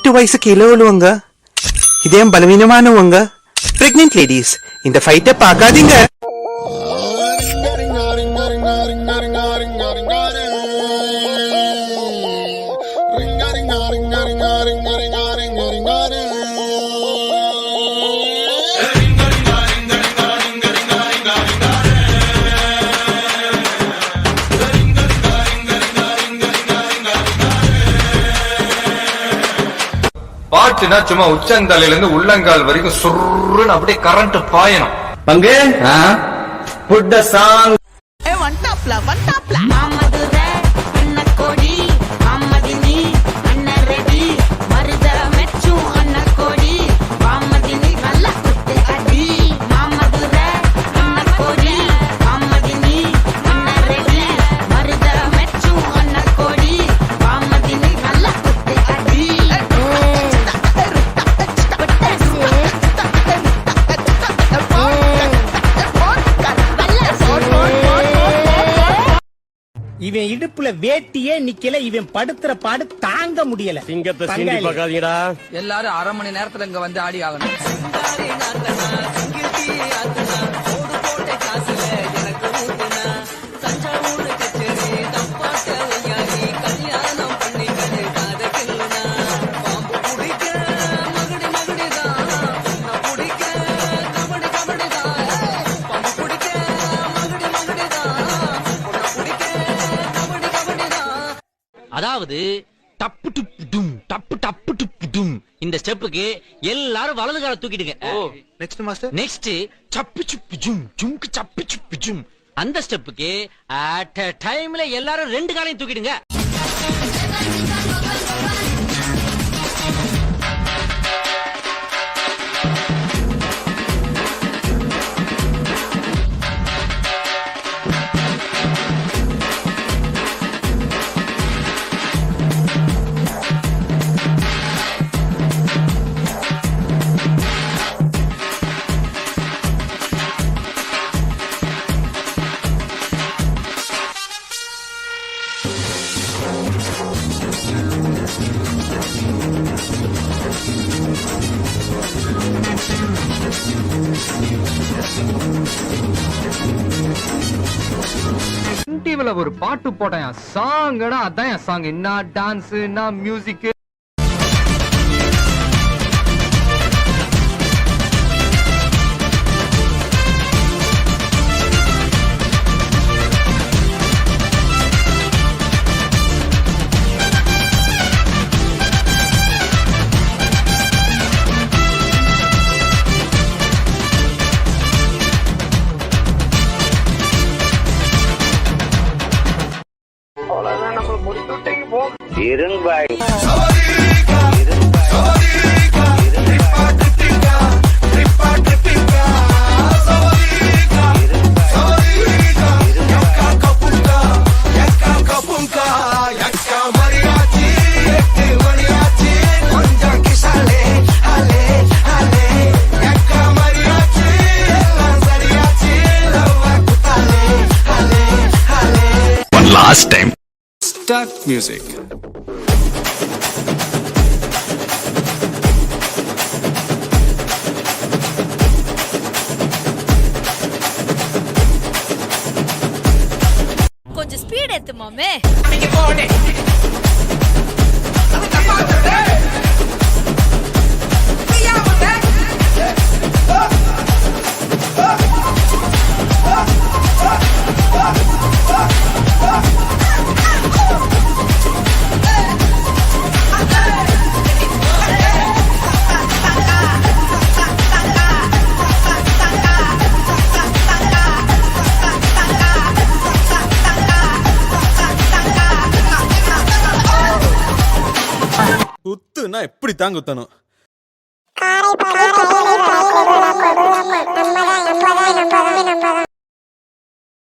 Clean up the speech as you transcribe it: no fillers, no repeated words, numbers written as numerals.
18 வயசு கீழே உள்ளவங்க, இதயம் பலவீனமானவங்க, பிரெக்னென்ட் லேடிஸ் இந்த ஃபைட்டை பார்க்காதீங்க. பாட்டுனா சும்மா உச்சந்தலையில இருந்து உள்ளங்கால் வரைக்கும் சுருன்னு அப்படியே கரண்ட் பாயணும். பங்கு புட் த சாங். ஒன் டாப்ல மாமதுரை அண்ணக்கோடி மாமதினி அண்ணரெடி மருத மெச்சும் அண்ணக்கோடி மாமதினி நல்ல குத்து அடி மாமதுரை அண்ணக்கோடி மாமதினி அண்ணரெடி மருத மெச்சும் அண்ணக்கோடி மாமதினி நல்ல குத்து அடி. இவன் இடுப்புல வேட்டியே நிக்கல, இவன் படுத்துற பாடு தாங்க முடியல. சிங்கத்தை சீண்டி பார்க்காதீங்கடா. எல்லாரும் அரை மணி நேரத்துல இங்க வந்து ஆடி ஆகணும். அதாவது டப்பு டுப்பு டும் டப்பு டப்பு டுப்பு டும் இந்த ஸ்டெப்புக்கு எல்லாரும் வலது கால தூக்கிடுங்க. Next master. நெக்ஸ்ட் சப்பு சுப்பு ஜும் ஜும்க்கு சப்பு சுப்பு ஜும் அந்த ஸ்டெப்புக்கு அட் a டைம்ல எல்லாரும் ரெண்டு காலையும் தூக்கிடுங்க. டிவில ஒரு பாட்டு போட்டேன் சாங்கடா, அதான் என் சாங். என்ன டான்ஸ், என்ன மியூசிக். இருங்பாய் One last time. Start music. கொஞ்சம் ஸ்பீட் ஏத்து மாமே. குத்துனா எப்படி தான் குத்தணும்.